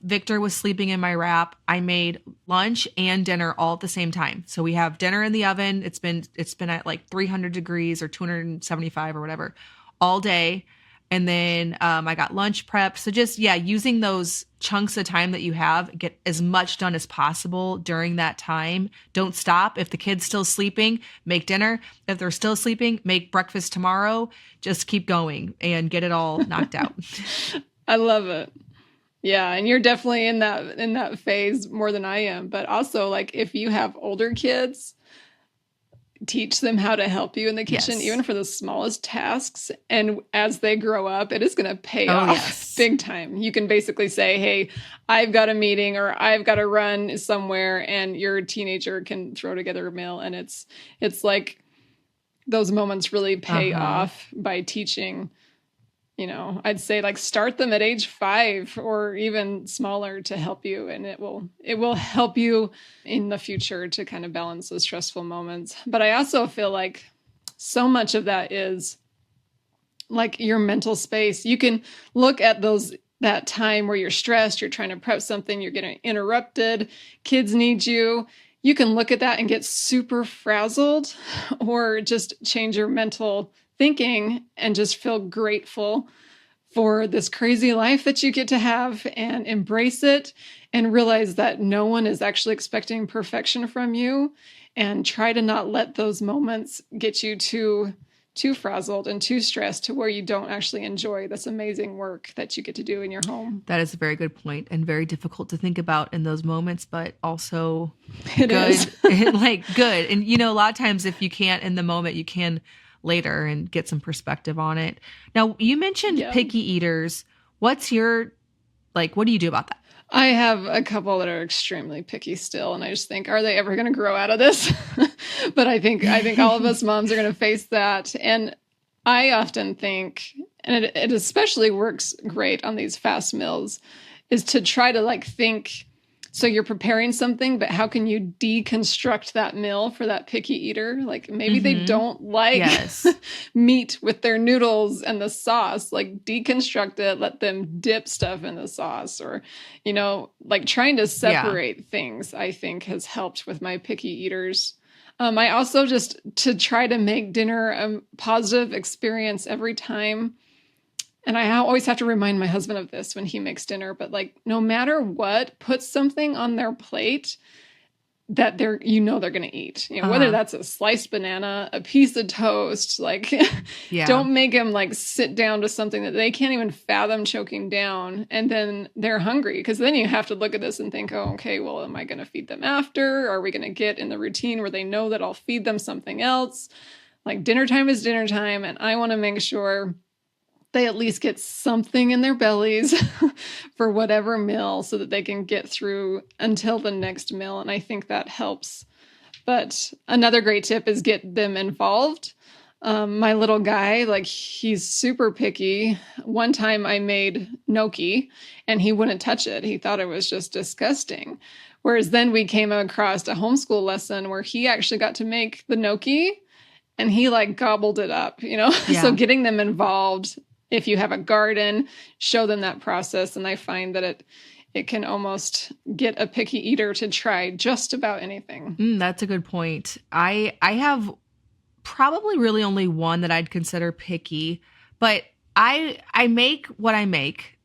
[SPEAKER 2] Victor was sleeping in my wrap. I made lunch and dinner all at the same time. So we have dinner in the oven. It's been at like 300 degrees or 275 or whatever all day. And then I got lunch prep. So just, using those chunks of time that you have, get as much done as possible during that time. Don't stop. If the kid's still sleeping, make dinner. If they're still sleeping, make breakfast tomorrow. Just keep going and get it all knocked out.
[SPEAKER 1] I love it. Yeah, and you're definitely in that phase more than I am. But also, like, if you have older kids, teach them how to help you in the kitchen, even for the smallest tasks. And as they grow up, it is going to pay off big time. You can basically say, hey, I've got a meeting or I've got to run somewhere, and your teenager can throw together a meal. And it's like those moments really pay off by teaching. I'd say, like, start them at age 5 or even smaller to help you. And it will help you in the future to kind of balance those stressful moments. But I also feel like so much of that is like your mental space. You can look at that time where you're stressed, you're trying to prep something, you're getting interrupted, kids need you. You can look at that and get super frazzled, or just change your mental thinking and just feel grateful for this crazy life that you get to have, and embrace it and realize that no one is actually expecting perfection from you, and try to not let those moments get you too frazzled and too stressed to where you don't actually enjoy this amazing work that you get to do in your home.
[SPEAKER 2] That is a very good point, and very difficult to think about in those moments, but also
[SPEAKER 1] good.
[SPEAKER 2] Good. And, a lot of times if you can't in the moment, you can later and get some perspective on it. Now, you mentioned picky eaters. What do you do about that?
[SPEAKER 1] I have a couple that are extremely picky still, and I just think, are they ever going to grow out of this? But I think all of us moms are going to face that. And I often think, and it especially works great on these fast meals, is to try to think So you're preparing something, but how can you deconstruct that meal for that picky eater? Like maybe they don't like meat with their noodles and the sauce. Like deconstruct it, let them dip stuff in the sauce, or, like trying to separate things, I think has helped with my picky eaters. I also just to try to make dinner a positive experience every time. And I always have to remind my husband of this when he makes dinner, but like no matter what, put something on their plate that they're going to eat, whether that's a sliced banana, a piece of toast, like don't make them like sit down to something that they can't even fathom choking down. And then they're hungry, because then you have to look at this and think, oh, okay, well, am I going to feed them after? Are we going to get in the routine where they know that I'll feed them something else? Like dinner time is dinner time. And I want to make sure they at least get something in their bellies for whatever meal so that they can get through until the next meal. And I think that helps. But another great tip is get them involved. My little guy, like he's super picky. One time I made gnocchi and he wouldn't touch it. He thought it was just disgusting. Whereas then we came across a homeschool lesson where he actually got to make the gnocchi and he like gobbled it up, So getting them involved. If you have a garden, show them that process. And I find that it can almost get a picky eater to try just about anything.
[SPEAKER 2] That's a good point. I have probably really only one that I'd consider picky, but I make what I make.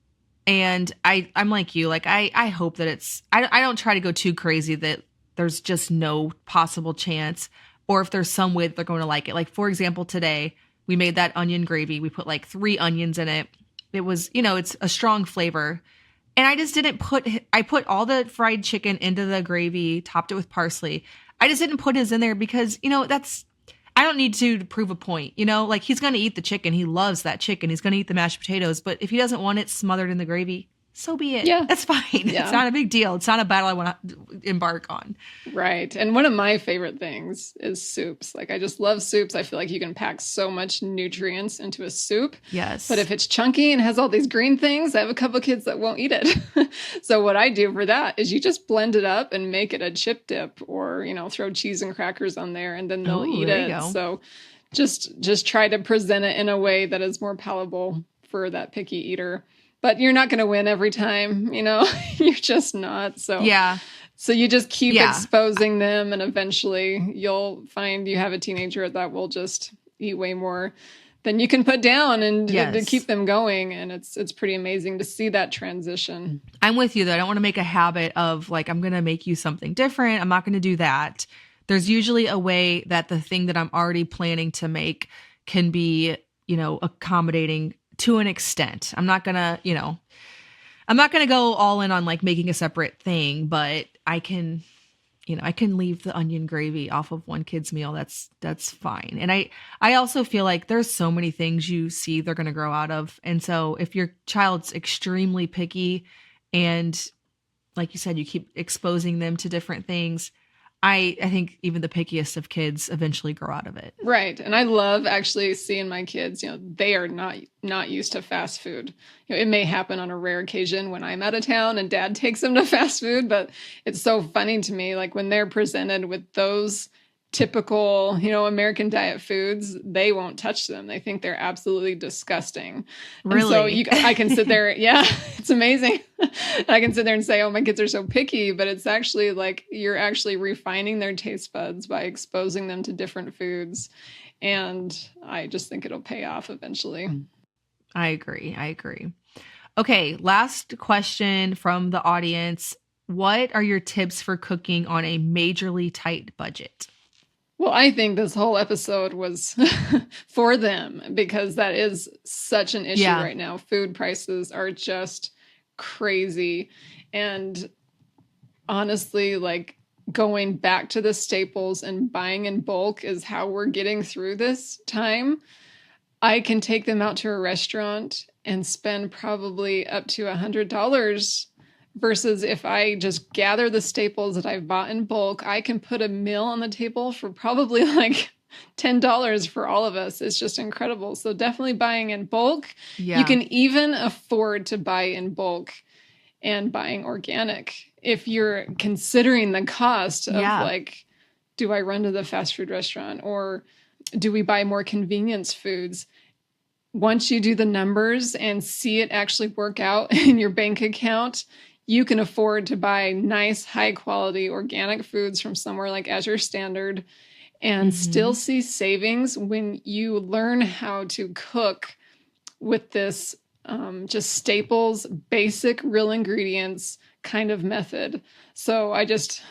[SPEAKER 2] And I'm like you, like I hope that I don't try to go too crazy that there's just no possible chance, or if there's some way that they're going to like it. Like for example, today, we made that onion gravy. We put like 3 onions in it. It was, it's a strong flavor. And I just didn't I put all the fried chicken into the gravy, topped it with parsley. I just didn't put his in there because, I don't need to prove a point, like he's going to eat the chicken. He loves that chicken. He's going to eat the mashed potatoes. But if he doesn't want it smothered in the gravy, so be it.
[SPEAKER 1] Yeah.
[SPEAKER 2] That's fine. Yeah. It's not a big deal. It's not a battle I want to embark on.
[SPEAKER 1] Right. And one of my favorite things is soups. Like I just love soups. I feel like you can pack so much nutrients into a soup.
[SPEAKER 2] Yes.
[SPEAKER 1] But if it's chunky and has all these green things, I have a couple of kids that won't eat it. So what I do for that is you just blend it up and make it a chip dip, or, throw cheese and crackers on there and then they'll eat it. So just try to present it in a way that is more palatable for that picky eater. But you're not going to win every time, you're just not. So So you just keep exposing them, and eventually you'll find you have a teenager that will just eat way more than you can put down and to keep them going. And it's pretty amazing to see that transition.
[SPEAKER 2] I'm with you though. I don't want to make a habit of like, I'm going to make you something different. I'm not going to do that. There's usually a way that the thing that I'm already planning to make can be, accommodating to an extent. I'm not gonna go all in on like making a separate thing, but I can leave the onion gravy off of one kid's meal. That's fine. And I also feel like there's so many things you see they're going to grow out of. And so if your child's extremely picky and like you said, you keep exposing them to different things, I think even the pickiest of kids eventually grow out of it.
[SPEAKER 1] Right. And I love actually seeing my kids, they are not used to fast food. It may happen on a rare occasion when I'm out of town and dad takes them to fast food, but it's so funny to me, like when they're presented with those typical, American diet foods, they won't touch them. They think they're absolutely disgusting.
[SPEAKER 2] Really?
[SPEAKER 1] And so I can sit there. Yeah, it's amazing. I can sit there and say, oh, my kids are so picky, but it's actually like you're actually refining their taste buds by exposing them to different foods. And I just think it'll pay off eventually.
[SPEAKER 2] I agree. Okay, last question from the audience. What are your tips for cooking on a majorly tight budget?
[SPEAKER 1] Well, I think this whole episode was for them because that is such an issue right now. Food prices are just crazy. And honestly, like going back to the staples and buying in bulk is how we're getting through this time. I can take them out to a restaurant and spend probably up to $100 versus if I just gather the staples that I've bought in bulk, I can put a meal on the table for probably like $10 for all of us. It's just incredible. So definitely buying in bulk. Yeah. You can even afford to buy in bulk and buying organic. if you're considering the cost of
[SPEAKER 2] Yeah.
[SPEAKER 1] like, do I run to the fast food restaurant or do we buy more convenience foods? Once you do the numbers and see it actually work out in your bank account, you can afford to buy nice, high quality organic foods from somewhere like Azure Standard and still see savings when you learn how to cook with this just staples, basic, real ingredients kind of method. So I just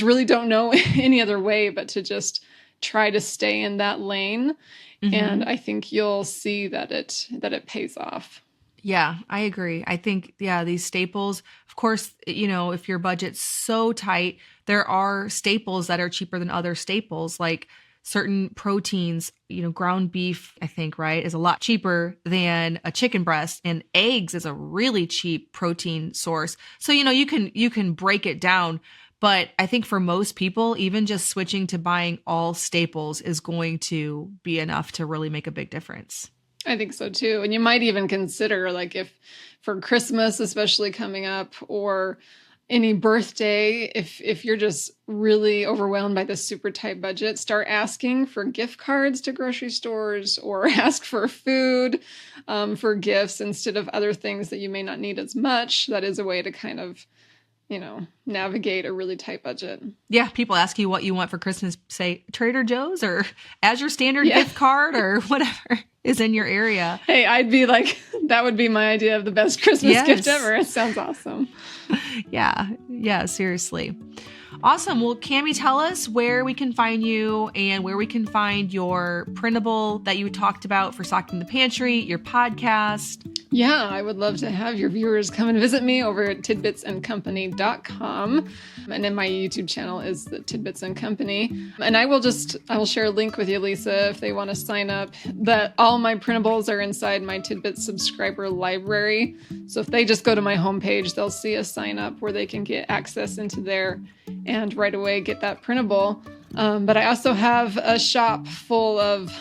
[SPEAKER 1] really don't know any other way but to just try to stay in that lane. And I think you'll see that it pays off.
[SPEAKER 2] Yeah, I agree. I think, these staples, of course, if your budget's so tight, there are staples that are cheaper than other staples, like certain proteins, ground beef, I think, right, is a lot cheaper than a chicken breast, and eggs is a really cheap protein source. So, you can break it down. But I think for most people, even just switching to buying all staples is going to be enough to really make a big difference.
[SPEAKER 1] I think so too. And you might even consider, like, if for Christmas, especially coming up, or any birthday, if you're just really overwhelmed by this super tight budget, start asking for gift cards to grocery stores or ask for food for gifts instead of other things that you may not need as much. That is a way to kind of navigate a really tight budget.
[SPEAKER 2] Yeah, people ask you what you want for Christmas, say Trader Joe's or Azure Standard gift card or whatever is in your area.
[SPEAKER 1] Hey, I'd be like, that would be my idea of the best Christmas gift ever. It sounds awesome.
[SPEAKER 2] Yeah, seriously. Awesome. Well, Cami, tell us where we can find you and where we can find your printable that you talked about for stocking the pantry, your podcast.
[SPEAKER 1] Yeah, I would love to have your viewers come and visit me over at tidbitsandcompany.com. And then my YouTube channel is the Tidbits and Company. And I will share a link with you, Lisa, if they want to sign up. That all my printables are inside my Tidbits subscriber library. So if they just go to my homepage, they'll see a sign up where they can get access into there and right away get that printable. But I also have a shop full of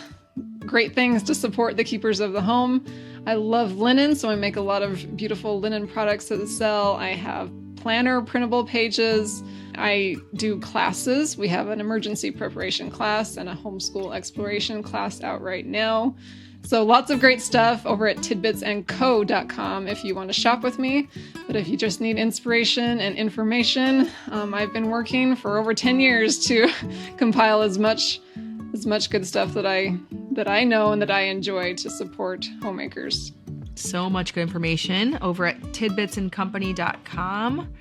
[SPEAKER 1] great things to support the keepers of the home. I love linen, so I make a lot of beautiful linen products that sell. I have planner printable pages. I do classes. We have an emergency preparation class and a homeschool exploration class out right now. So lots of great stuff over at tidbitsandco.com if you want to shop with me. But if you just need inspiration and information, I've been working for over 10 years to compile as much good stuff that I know and that I enjoy to support homemakers.
[SPEAKER 2] So much good information over at tidbitsandcompany.com.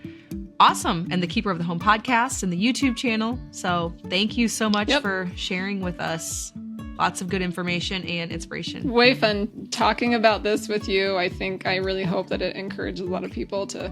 [SPEAKER 2] Awesome. And the Keeper of the Home podcast and the YouTube channel. So thank you so much for sharing with us. Lots of good information and inspiration. Way fun talking about this with you. I really hope that it encourages a lot of people to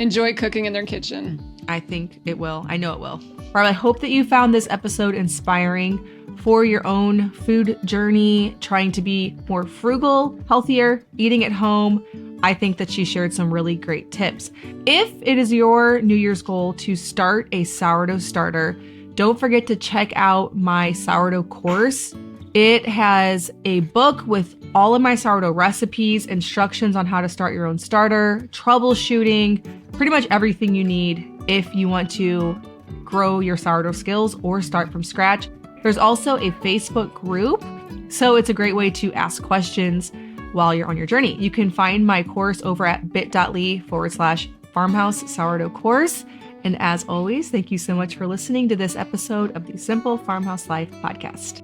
[SPEAKER 2] enjoy cooking in their kitchen. I think it will. I know it will. Well, I hope that you found this episode inspiring for your own food journey, trying to be more frugal, healthier, eating at home. I think that she shared some really great tips. If it is your New Year's goal to start a sourdough starter, don't forget to check out my sourdough course. It has a book with all of my sourdough recipes, instructions on how to start your own starter, troubleshooting, pretty much everything you need if you want to grow your sourdough skills or start from scratch. There's also a Facebook group, so it's a great way to ask questions while you're on your journey. You can find my course over at bit.ly/farmhouse sourdough course. And as always, thank you so much for listening to this episode of the Simple Farmhouse Life podcast.